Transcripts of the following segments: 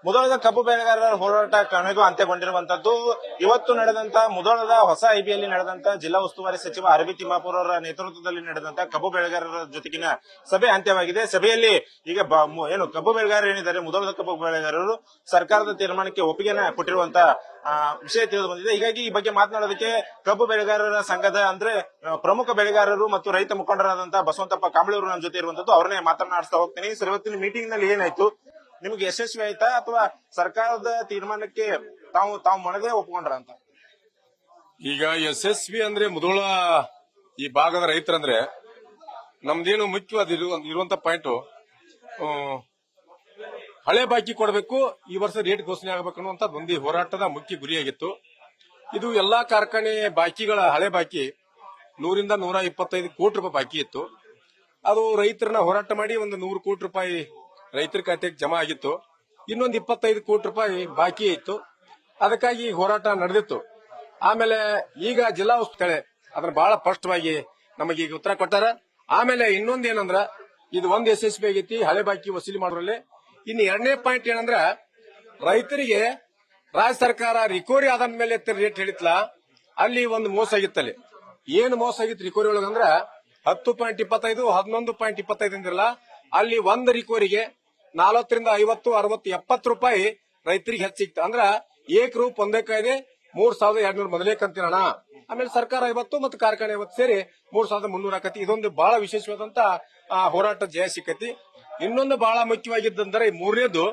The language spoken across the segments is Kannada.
ಮುಧೋಳದ ಕಬ್ಬು ಬೆಳೆಗಾರರ ಹೋರಾಟ ಕೊನೆಗೂ ಅಂತ್ಯಗೊಂಡಿರುವಂತದ್ದು ಇವತ್ತು ನಡೆದಂತ ಮುಧೋಳದ ಹೊಸ ಐಬಿಯಲ್ಲಿ ನಡೆದಂತ ಜಿಲ್ಲಾ ಉಸ್ತುವಾರಿ ಸಚಿವ ಆರ್.ಬಿ. ತಿಮ್ಮಾಪುರ್ ಅವರ ನೇತೃತ್ವದಲ್ಲಿ ನಡೆದಂತ ಕಬ್ಬು ಬೆಳೆಗಾರರ ಜೊತೆಗಿನ ಸಭೆ ಅಂತ್ಯವಾಗಿದೆ. ಸಭೆಯಲ್ಲಿ ಈಗ ಏನು ಕಬ್ಬು ಬೆಳೆಗಾರರು ಏನಿದ್ದಾರೆ, ಮುಧೋಳದ ಕಬ್ಬು ಬೆಳೆಗಾರರು ಸರ್ಕಾರದ ತೀರ್ಮಾನಕ್ಕೆ ಒಪ್ಪಿಗೆನ ಕೊಟ್ಟಿರುವಂತ ವಿಷಯ ತಿಳಿದು ಬಂದಿದೆ. ಹೀಗಾಗಿ ಈ ಬಗ್ಗೆ ಮಾತನಾಡೋದಕ್ಕೆ ಕಬ್ಬು ಬೆಳೆಗಾರರ ಸಂಘದ ಅಂದ್ರೆ ಪ್ರಮುಖ ಬೆಳೆಗಾರರು ಮತ್ತು ರೈತ ಮುಖಂಡರಾದಂತಹ ಬಸವಂತಪ್ಪ ಕಾಂಬಳಿ ಅವರು ನಮ್ಮ ಜೊತೆ ಇರುವಂತದ್ದು. ಅವ್ರನ್ನೇ ಮಾತನಾಡಿಸ್ತಾ ಹೋಗ್ತೀನಿ. ಸರ್, ಇವತ್ತಿನ ಮೀಟಿಂಗ್ ನಲ್ಲಿ ಏನಾಯ್ತು? ನಿಮ್ಗೆ ಯಶಸ್ವಿ ಆಯ್ತಾ ಅಥವಾ ಸರ್ಕಾರದ ತೀರ್ಮಾನಕ್ಕೆ ತಾವು ಮನದೇ ಒಪ್ಕೊಂಡ್ರ ಅಂತ? ಈಗ ಯಶಸ್ವಿ ಅಂದ್ರೆ ಮುಧೋಳ ಈ ಭಾಗದ ರೈತರಂದ್ರೆ ನಮ್ದೇನು ಮುಖ್ಯವಾದ ಇರುವಂತ ಪಾಯಿಂಟ್, ಹಳೆ ಬಾಕಿ ಕೊಡಬೇಕು, ಈ ವರ್ಷ ರೇಟ್ ಘೋಷಣೆ ಆಗಬೇಕು ಅನ್ನುವಂತ ಒಂದು ಹೋರಾಟದ ಮುಖ್ಯ ಗುರಿಯಾಗಿತ್ತು. ಇದು ಎಲ್ಲಾ ಕಾರ್ಖಾನೆ ಬಾಕಿಗಳ ಹಳೆ ಬಾಕಿ 100 ರಿಂದ 125 ಕೋಟಿ ರೂಪಾಯಿ ಬಾಕಿ ಇತ್ತು. ಅದು ರೈತರನ್ನ ಹೋರಾಟ ಮಾಡಿ ಒಂದು 100 ಕೋಟಿ ರೂಪಾಯಿ ರೈತರ ಖಾತೆಗೆ ಜಮಾ ಆಗಿತ್ತು. ಇನ್ನೊಂದು 25 ಕೋಟಿ ರೂಪಾಯಿ ಬಾಕಿ ಇತ್ತು. ಅದಕ್ಕಾಗಿ ಹೋರಾಟ ನಡೆದಿತ್ತು. ಆಮೇಲೆ ಈಗ ಜಿಲ್ಲಾ ಉಸ್ತುವಾರಿ ಅದನ್ನ ಬಹಳ ಸ್ಪಷ್ಟವಾಗಿ ನಮಗೆ ಈಗ ಉತ್ತರ ಕೊಟ್ಟಾರ. ಆಮೇಲೆ ಇನ್ನೊಂದೇನಂದ್ರ ಇದು ಒಂದು ಯಶಸ್ವಿ ಆಗೈತಿ ಹಳೆ ಬಾಕಿ ವಸೂಲಿ ಮಾಡೋದ್ರಲ್ಲಿ. ಇನ್ನು ಎರಡನೇ ಪಾಯಿಂಟ್ ಏನಂದ್ರ, ರೈತರಿಗೆ ರಾಜ್ಯ ಸರ್ಕಾರ ರಿಕವರಿ ಆದ ಮೇಲೆ ರೇಟ್ ಹೇಳಿತ್ಲ, ಅಲ್ಲಿ ಒಂದು ಮೋಸ ಆಗಿತ್ತಲ್ಲಿ. ಏನು ಮೋಸ ಆಗಿತ್ತು ರಿಕವರಿ ಒಳಗಂದ್ರ 10.25 11.25 ಅಂದಿರಲ್ಲ, ಅಲ್ಲಿ ಒಂದು ರಿಕವರಿಗೆ 40 ರಿಂದ 50 60 70 ರೂಪಾಯಿ ರೈತರಿಗೆ ಹೆಚ್ಚಿತ್ತು. ಅಂದ್ರ ಏಕರೂಪ ಒಂದೇ ಕಾಯ್ದೆ 3200 ಮೊದಲೇ ಕಂತಿನ ಹಣ, ಆಮೇಲೆ ಸರ್ಕಾರ 50 ಮತ್ತು ಕಾರ್ಖಾನೆ 50 ಸೇರಿ 3300 ಆಕತಿ. ಇದೊಂದು ಬಹಳ ವಿಶೇಷವಾದಂತ ಹೋರಾಟ ಜಯ ಸಿಕ್ಕತಿ. ಇನ್ನೊಂದು ಬಹಳ ಮುಖ್ಯವಾಗಿದ್ದಂದ್ರೆ ಮೂರನೇದು,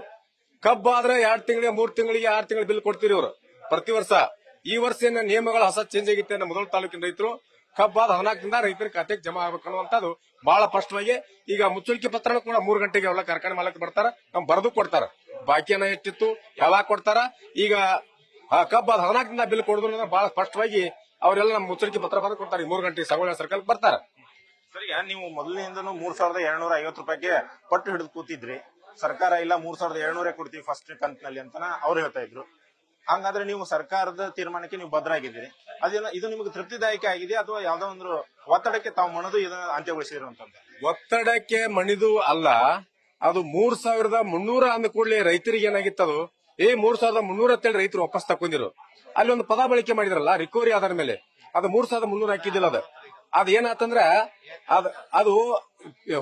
ಕಬ್ಬಾದ್ರೆ 2 ತಿಂಗಳಿಗೆ 3 ತಿಂಗಳಿಗೆ 6 ತಿಂಗಳ ಬಿಲ್ ಕೊಡ್ತೀರಿ ಇವರು ಪ್ರತಿ ವರ್ಷ. ಈ ವರ್ಷ ಏನ ನಿಯಮಗಳ ಹೊಸ ಚೇಂಜ್ ಆಗಿತ್ತೆ. ನಮ್ಮ ಮುಧೋಳ ತಾಲೂಕಿನ ರೈತರು ಕಬ್ಬಾದ 14 ದಿಂದ ರೈತರ ಖಾತೆಗೆ ಜಮಾ ಆಗಬೇಕು ಅನ್ನುವಂಥದ್ದು ಬಹಳ ಸ್ಪಷ್ಟವಾಗಿ. ಈಗ ಮುಚ್ಚಳಿಕೆ ಪತ್ರನೂ ಕೂಡ 3 ಗಂಟೆಗೆ ಅವಳ ಕಾರ್ಖಾನೆ ಮಾಲಕ್ ಬರ್ತಾರ, ನಮ್ ಬರೆದು ಕೊಡ್ತಾರ, ಬಾಕಿಯನ್ನ ಎಷ್ಟಿತ್ತು ಯಾವಾಗ ಕೊಡ್ತಾರ. ಈಗ ಕಬ್ಬಾದ 14 ದಿಂದ ಬಿಲ್ ಕೊಡೋದ್ರಿಂದ ಬಹಳ ಸ್ಪಷ್ಟವಾಗಿ ಅವರೆಲ್ಲ ನಮ್ಮ ಮುಚ್ಚಳಿಕೆ ಪತ್ರ ಬರೆದು ಕೊಡ್ತಾರೆ. 3 ಗಂಟೆಗೆ ಸಂಗೊಳ್ಳಿ ಸರ್ಕಲ್ ಬರ್ತಾರ. ಸರಿ, ನೀವು ಮೊದಲಿನಿಂದನೂ 3250 ರೂಪಾಯಿಗೆ ಪಟ್ಟು ಹಿಡಿದು ಕೂತಿದ್ರಿ. ಸರ್ಕಾರ ಇಲ್ಲ 3200 ಕೊಡ್ತೀವಿ ಫಸ್ಟ್ ಕಂತಿನಲ್ಲಿ ಅಂತ ಅವ್ರು ಹೇಳ್ತಾ ಇದ್ರು. ಹಂಗಾದ್ರೆ ನೀವು ಸರ್ಕಾರದ ತೀರ್ಮಾನಕ್ಕೆ ನೀವು ಬದ್ಧರಾಗಿದ್ದೀರಿ. ಅದೇನ ಇದು ನಿಮಗೆ ತೃಪ್ತಿದಾಯಕ ಆಗಿದೆ ಅಥವಾ ಯಾವ್ದೋ ಒಂದು ಒತ್ತಡಕ್ಕೆ ತಾವು ಮಣಿದು ಇದನ್ನ ಅಂತ್ಯಗೊಳಿಸಿರುವಂತ? ಒತ್ತಡಕ್ಕೆ ಮಣಿದು ಅಲ್ಲ, ಅದು 3300 ಅಂದ ಕೂಡಲೇ ರೈತರಿಗೆ ಏನಾಗಿತ್ತದು, 3300 ಅಂತೇಳಿ ರೈತರು ವಾಪಸ್ ತಕೊಂಡಿರು. ಅಲ್ಲಿ ಒಂದು ಪದ ಬಳಕೆ ಮಾಡಿದ್ರಲ್ಲ ರಿಕವರಿ ಆಧಾರ ಮೇಲೆ, ಅದು 3300 ಹಾಕಿದ್ದಿಲ್ಲ. ಅದ್ ಏನಾತಂದ್ರ ಅದು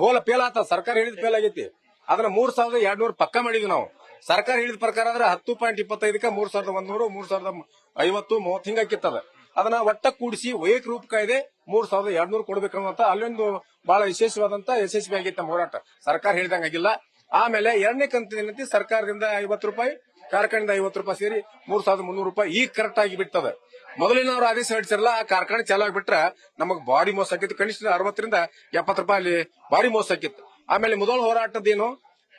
ಹೋಲ ಫೇಲ್ ಆತ. ಸರ್ಕಾರ ಹೇಳಿದ ಫೇಲ್ ಆಗೈತಿ. ಅದನ್ನ 3200 ಪಕ್ಕ ಮಾಡಿದ್ವಿ ನಾವು. ಸರ್ಕಾರ ಹೇಳಿದ ಪ್ರಕಾರ ಆದ್ರೆ 10.25ಕ್ಕೆ 3100 3050 30 ಹಿಂಗಾಕಿತ್ತದ. ಅದನ್ನ ಒಟ್ಟ ಕೂಡಿಸಿ ವೈಯಕ್ ರೂಪ ಕಾಯ್ದೆ 3200 ಕೊಡ್ಬೇಕನ್ನುವಂತ ಅಲ್ಲೊಂದು ಬಹಳ ವಿಶೇಷವಾದಂತ ಯಶಸ್ವಿ ಆಗೈತೆ ನಮ್ಮ ಹೋರಾಟ. ಸರ್ಕಾರ ಹೇಳಿದಂಗಾಗಿಲ್ಲ. ಆಮೇಲೆ ಎರಡನೇ ಕಂತಿನಲ್ಲಿ ಸರ್ಕಾರದಿಂದ 50 ರೂಪಾಯಿ, ಕಾರ್ಖಾನೆಯಿಂದ 50 ರೂಪಾಯಿ ಸೇರಿ 3300 ರೂಪಾಯಿ ಈಗ ಕರೆಕ್ಟ್ ಆಗಿ ಬಿಡ್ತದ. ಮೊದಲಿನವ್ರು ಆದೇಶ ಹೊಡಿಸಿರಲ್ಲ, ಆ ಕಾರ್ಖಾನೆ ಚಾಲು ಆಗಿಬಿಟ್ರ ನಮಗ್ ಭಾರಿ ಮೋಸ ಆಕಿತ್ತು. ಕನಿಷ್ಠ 60 ರಿಂದ 70 ರೂಪಾಯಿ ಅಲ್ಲಿ ಭಾರಿ ಮೋಸ ಆಕಿತ್ತು. ಆಮೇಲೆ ಮೊದಲ ಹೋರಾಟದೇನು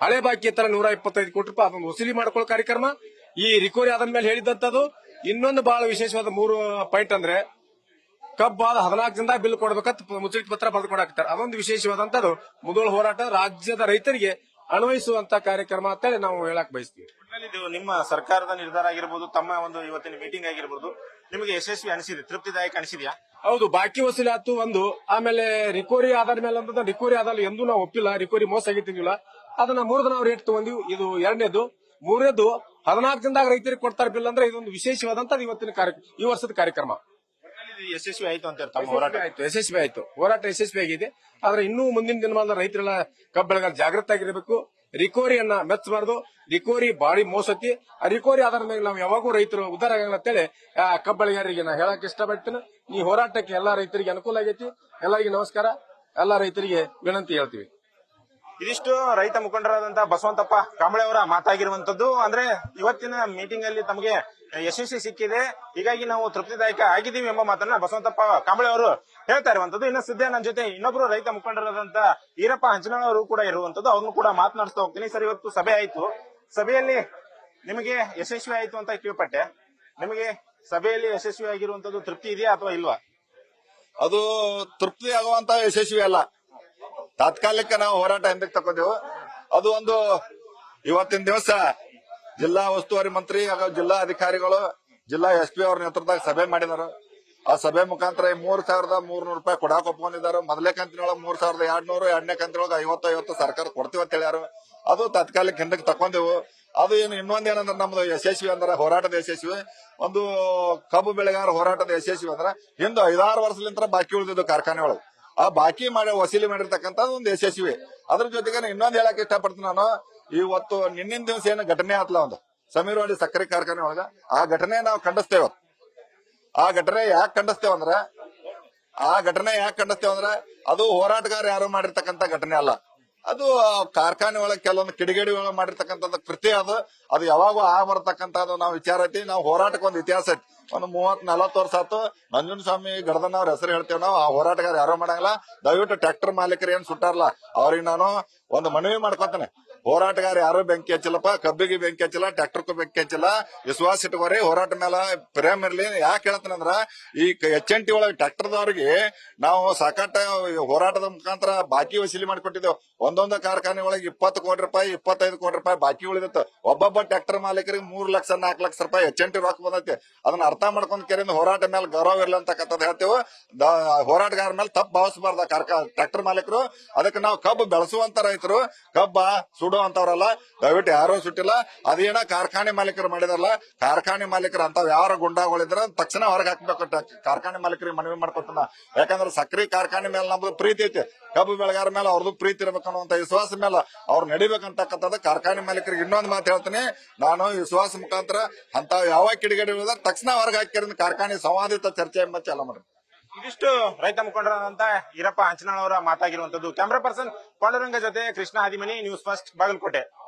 ಹಳೆ ಬಾಕಿ ಇತ್ತರ 125 ಕೋಟಿ ರೂಪಾಯಿ ಅದನ್ನು ವಸೂಲಿ ಮಾಡ್ಕೊಳ್ಳೋ ಕಾರ್ಯಕ್ರಮ ಈ ರಿಕವರಿ ಆದ ಮೇಲೆ ಹೇಳಿದಂತದ್ದು. ಇನ್ನೊಂದು ಬಹಳ ವಿಶೇಷವಾದ 3 ಪಾಯಿಂಟ್ ಅಂದ್ರೆ, ಕಬ್ಬಾದ 14 ದಿಂದ ಬಿಲ್ ಕೊಡ್ಬೇಕಂತ ಮುಚ್ಚಳಿಕೆ ಪತ್ರ ಬರೆದು ಕೊಡಾಕ್ತಾರೆ. ಅದೊಂದು ವಿಶೇಷವಾದಂತದ್ದು ಮುಧೋಳ ಹೋರಾಟ ರಾಜ್ಯದ ರೈತರಿಗೆ ಅನ್ವಯಿಸುವಂತ ಕಾರ್ಯಕ್ರಮ ಅಂತೇಳಿ ನಾವು ಹೇಳಕ್ ಬಯಸ್ತೀವಿ. ನಿಮ್ಮ ಸರ್ಕಾರದ ನಿರ್ಧಾರ ಆಗಿರ್ಬೋದು, ತಮ್ಮ ಒಂದು ಇವತ್ತಿನ ಮೀಟಿಂಗ್ ಆಗಿರ್ಬೋದು, ನಿಮಗೆ ಯಶಸ್ವಿ ಅನಿಸಿದೆ, ತೃಪ್ತಿದಾಯಕ ಅನಿಸಿದ್ಯಾ? ಹೌದು, ಬಾಕಿ ವಸೂಲಿ ಆಯ್ತು ಒಂದು. ಆಮೇಲೆ ರಿಕವರಿ ಆಧಾರ ಮೇಲೆ ಅಂತ ರಿಕವರಿ ಆದಲ್ಲಿ ಎಂದೂ ನಾವು ಒಪ್ಪಿಲ್ಲ. ರಿಕವರಿ ಮೋಸ ಆಗಿತ್ತಿಲ್ಲ, ಅದನ್ನ 3 ದಿನ ರೇಟ್ ತಗೊಂಡಿವಿ. ಇದು ಎರಡನೇದು. ಮೂರನೇದು 14 ದಿನದಾಗ ರೈತರಿಗೆ ಕೊಡ್ತಾರೆ ಬಿಲ್ ಅಂದ್ರೆ ಇದೊಂದು ವಿಶೇಷವಾದಂತ ಇವತ್ತಿನ ಈ ವರ್ಷದ ಕಾರ್ಯಕ್ರಮ ಯಶಸ್ವಿ ಆಯ್ತು ಅಂತ ಹೋರಾಟ ಆಯ್ತು, ಯಶಸ್ವಿ ಆಯ್ತು. ಹೋರಾಟ ಯಶಸ್ವಿ ಆಗಿದೆ. ಆದ್ರೆ ಇನ್ನೂ ಮುಂದಿನ ದಿನಮಾನದ ರೈತರೆಲ್ಲ ಕಬ್ಬು ಬೆಳೆಗಾರ ಜಾಗೃತ ಆಗಿರಬೇಕು. ರಿಕವರಿಯನ್ನ ಮೆಚ್ಚಬಾರ್ದು. ರಿಕವರಿ ಬಾರಿ ಮೋಸತಿ. ಆ ರಿಕವರಿ ಆಧಾರ ಮೇಲೆ ನಾವು ಯಾವಾಗೂ ರೈತರು ಉದ್ದಾರ ಆಗಲ್ಲ ಅಂತೇಳಿ ಕಬ್ಬು ಬೆಳೆಗಾರರಿಗೆ ನಾ ಹೇಳಕ್ ಇಷ್ಟಪಡ್ತೀನಿ. ಈ ಹೋರಾಟಕ್ಕೆ ಎಲ್ಲಾ ರೈತರಿಗೆ ಅನುಕೂಲ ಆಗೈತಿ. ಎಲ್ಲರಿಗೆ ನಮಸ್ಕಾರ. ಎಲ್ಲಾ ರೈತರಿಗೆ ವಿನಂತಿ ಹೇಳ್ತೀವಿ. ಇದಿಷ್ಟು ರೈತ ಮುಖಂಡರಾದಂತಹ ಬಸವಂತಪ್ಪ ಕಾಂಬಳೆ ಅವರ ಮಾತಾಗಿರುವಂತದ್ದು. ಅಂದ್ರೆ ಇವತ್ತಿನ ಮೀಟಿಂಗ್ ಅಲ್ಲಿ ತಮಗೆ ಯಶಸ್ವಿ ಸಿಕ್ಕಿದೆ, ಹೀಗಾಗಿ ನಾವು ತೃಪ್ತಿದಾಯಕ ಆಗಿದ್ದೀವಿ ಎಂಬ ಮಾತನ್ನ ಬಸವಂತಪ್ಪ ಕಾಂಬಳೆ ಅವರು ಹೇಳ್ತಾ ಇರುವಂತದ್ದು. ಇನ್ನು ಸದ್ಯ ನನ್ನ ಜೊತೆ ಇನ್ನೊಬ್ರು ರೈತ ಮುಖಂಡರಾದಂತಹ ಈರಪ್ಪ ಹಂಚನಾಳ್ ಅವರು ಕೂಡ ಇರುವಂತದ್ದು. ಅವ್ರನ್ನು ಕೂಡ ಮಾತನಾಡಿಸ್ತಾ ಹೋಗ್ತೀನಿ. ಸರ್, ಇವತ್ತು ಸಭೆ ಆಯ್ತು. ಸಭೆಯಲ್ಲಿ ನಿಮಗೆ ಯಶಸ್ವಿ ಆಯ್ತು ಅಂತ ಕೇಳ್ಪಟ್ಟೆ. ನಿಮಗೆ ಸಭೆಯಲ್ಲಿ ಯಶಸ್ವಿ ಆಗಿರುವಂತದ್ದು ತೃಪ್ತಿ ಇದೆಯಾ ಅಥವಾ ಇಲ್ವಾ? ಅದು ತೃಪ್ತಿ ಆಗುವಂತ ಯಶಸ್ವಿ ಅಲ್ಲ. ತಾತ್ಕಾಲಿಕ ನಾವು ಹೋರಾಟ ಹಿಂದಕ್ಕೆ ತಗೊಂಡೆವು. ಅದು ಒಂದು ಇವತ್ತಿನ ದಿವಸ ಜಿಲ್ಲಾ ಉಸ್ತುವಾರಿ ಮಂತ್ರಿ ಹಾಗೂ ಜಿಲ್ಲಾ ಅಧಿಕಾರಿಗಳು, ಜಿಲ್ಲಾ ಎಸ್ ಪಿ ಅವ್ರ ನೇತೃತ್ವದಾಗ ಸಭೆ ಮಾಡಿದಾರೆ. ಆ ಸಭೆ ಮುಖಾಂತರ 3300 ರೂಪಾಯಿ ಕೊಡಾಕ್ ಒಪ್ಕೊಂಡಿದ್ದಾರೆ. ಮೊದಲೇ ಕಂತಿನೊಳಗೆ 3200, ಎರಡನೇ ಕಂತಿನೊಳಗೆ 50 ಸರ್ಕಾರ ಕೊಡ್ತೀವಿ ಅಂತ ಹೇಳ್ಯಾರು. ಅದು ತಾತ್ಕಾಲಿಕ ಹಿಂದಕ್ಕೆ ತಕೊಂಡೆವು. ಅದು ಏನು ಇನ್ನೊಂದ್ ಏನಂದ್ರೆ ನಮ್ದು ಯಶಸ್ವಿ ಅಂದ್ರೆ ಹೋರಾಟದ ಯಶಸ್ವಿ, ಒಂದು ಕಬ್ಬು ಬೆಳೆಗಾರ ಹೋರಾಟದ ಯಶಸ್ವಿ ಅಂದ್ರೆ ಹಿಂದೆ 5-6 ವರ್ಷಲಿಂದ ಬಾಕಿ ಉಳಿದಿದ್ದು ಕಾರ್ಖಾನೆಗಳು, ಆ ಬಾಕಿ ಮಾಡಿ ವಸೂಲಿ ಮಾಡಿರ್ತಕ್ಕಂಥದ್ದು ಒಂದು ಯಶಸ್ವಿ. ಅದ್ರ ಜೊತೆಗೆ ಇನ್ನೊಂದ್ ಹೇಳಕ್ ಇಷ್ಟಪಡ್ತೀನಿ ನಾನು, ಇವತ್ತು ನಿನ್ನಿನ ದಿವಸ ಏನು ಘಟನೆ ಆತ್ಲ ಒಂದು ಸಮೀರ್ವಾಡಿ ಸಕ್ಕರೆ ಕಾರ್ಖಾನೆ ಒಳಗ, ಆ ಘಟನೆ ನಾವು ಖಂಡಿಸ್ತೇವೆ. ಆ ಘಟನೆ ಯಾಕೆ ಖಂಡಿಸ್ತೇವೆ ಅಂದ್ರೆ ಅದು ಹೋರಾಟಗಾರ ಯಾರು ಮಾಡಿರ್ತಕ್ಕಂಥ ಘಟನೆ ಅಲ್ಲ, ಅದು ಕಾರ್ಖಾನೆ ಒಳಗೆ ಕೆಲವೊಂದು ಕಿಡಿಗೇಡಿ ಒಳಗೆ ಮಾಡಿರ್ತಕ್ಕಂಥದ್ದು ಕೃತ್ಯ ಅದು ಯಾವಾಗೂ ಬರ್ತಕ್ಕಂಥದ್ದು ನಾವು ವಿಚಾರ ಐತಿ. ನಾವು ಹೋರಾಟಕ್ಕೆ ಒಂದು ಇತಿಹಾಸ ಐತಿ, ಒಂದು 30-40 ವರ್ಷ ಆಯ್ತು. ನಂಜುಂಡಸ್ವಾಮಿ ಗಡದನ್ನ ಅವ್ರ ಹೆಸರು ಹೇಳ್ತೇವೆ ನಾವು. ಆ ಹೋರಾಟಗಾರ ಯಾರೋ ಮಾಡಂಗಿಲ್ಲ. ದಯವಿಟ್ಟು ಟ್ರ್ಯಾಕ್ಟರ್ ಮಾಲೀಕರು ಏನ್ ಸುಟ್ಟಾರಲ್ಲ ಅವ್ರಿಗೆ ನಾನು ಒಂದು ಮನವಿ ಮಾಡ್ಕೊತೇನೆ, ಹೋರಾಟಗಾರ ಯಾರು ಬೆಂಕಿ ಹಚ್ಚಿಲ್ಲಪ್ಪ, ಕಬ್ಬಿಗೆ ಬೆಂಕಿ ಹಚ್ಚಿಲ್ಲ, ಟ್ರ್ಯಾಕ್ಟರ್ಗೂ ಬೆಂಕಿ ಹಚ್ಚಿಲ್ಲ, ವಿಶ್ವಾಸ ಇಟ್ಕೋರಿ, ಹೋರಾಟ ಮೇಲೆ ಪ್ರೇಮ್ ಇರ್ಲಿ. ಯಾಕೆ ಹೇಳ್ತೇನಂದ್ರ ಈ HNT ಒಳಗೆ ಟ್ರ್ಯಾಕ್ಟರ್ದವ್ರಿಗೆ ನಾವು ಸಾಕಟ್ಟ ಹೋರಾಟದ ಮುಖಾಂತರ ಬಾಕಿ ವಸೂಲಿ ಮಾಡಿಕೊಟ್ಟಿದ್ದೇವೆ. ಒಂದೊಂದು ಕಾರ್ಖಾನೆ ಒಳಗೆ 20 ಕೋಟಿ ರೂಪಾಯಿ 25 ಕೋಟಿ ರೂಪಾಯಿ ಬಾಕಿ ಉಳಿದಿತ್ತು. ಒಬ್ಬೊಬ್ಬ ಟ್ರ್ಯಾಕ್ಟರ್ ಮಾಲೀಕರಿಗೆ 3 ಲಕ್ಷ 4 ಲಕ್ಷ ರೂಪಾಯಿ HNT ರೊಕ್ಕ ಬಂದೈತಿ. ಅದನ್ನ ಅರ್ಥ ಮಾಡ್ಕೊಂಡ್ ಕೇರಿಂದ ಹೋರಾಟ ಮೇಲೆ ಗೌರವ ಇರ್ಲಿ ಅಂತಕ್ಕಂಥದ್ದು ಹೇಳ್ತೇವೆ. ಹೋರಾಟಗಾರ ಮೇಲೆ ತಪ್ಪು ಭಾವಿಸಬಾರ್ದ ಟ್ರ್ಯಾಕ್ಟರ್ ಮಾಲೀಕರು. ಅದಕ್ಕೆ ನಾವು ಕಬ್ಬು ಬೆಳೆಸುವಂತ ರೈತರು, ಕಬ್ಬ ಸುಡುವಂತವ್ರಲ್ಲ. ದಯವಿಟ್ಟು ಯಾರು ಸುಟ್ಟಿಲ್ಲ. ಅದೇನ ಕಾರ್ಖಾನೆ ಮಾಲೀಕರು ಮಾಡಿದಾರಲ್ಲ, ಕಾರ್ಖಾನೆ ಮಾಲೀಕರು ಅಂತ ಯಾರ ಗುಂಡಾಗಳಿದ್ರ ತಕ್ಷಣ ಹೊರಗೆ ಹಾಕ್ಬೇಕು. ಕಾರ್ಖಾನೆ ಮಾಲೀಕರಿಗೆ ಮನವಿ ಮಾಡ್ಕೊತಾನ. ಯಾಕಂದ್ರೆ ಸಕ್ರೆ ಕಾರ್ಖಾನೆ ಮೇಲೆ ನಮ್ದು ಪ್ರೀತಿ ಐತಿ, ಕಬ್ಬು ಬೆಳೆಗಾರ ಮೇಲೆ ಅವ್ರದ್ದು ಪ್ರೀತಿ ಇರ್ಬೇಕನ್ನುವಂತ ವಿಶ್ವಾಸ ಮೇಲೆ ಅವ್ರು ನಡಿಬೇಕಂತಕ್ಕಂಥದ್ದು ಕಾರ್ಖಾನೆ ಮಾಲೀಕರಿಗೆ ಇನ್ನೊಂದು ಮಾತು ಹೇಳ್ತೀನಿ ನಾನು. ವಿಶ್ವಾಸ ಮುಖಾಂತರ ಅಂತ ಯಾವ ಕಿಡಿಗೇಡಿ ತಕ್ಷಣ ಹೊರಗೆ ಹಾಕಿರಿಂದ ಕಾರ್ಖಾನೆ ಸಂವಾದಿತ ಚರ್ಚೆ ಎಂಬ ಚಾಲ ಮಾಡಿ. ಇದಿಷ್ಟು ರೈತ ಮುಖಂಡರಾದಂತ ಈರಪ್ಪ ಹಂಚನಾಳ್ ಅವರ ಮಾತಾಗಿರುವಂತದ್ದು. ಕ್ಯಾಮರಾ ಪರ್ಸನ್ ಪಾಂಡುರಂಗ ಜೊತೆ ಕೃಷ್ಣ ಹಾದಿಮನಿ, ನ್ಯೂಸ್ ಫಸ್ಟ್, ಬಾಗಲಕೋಟೆ.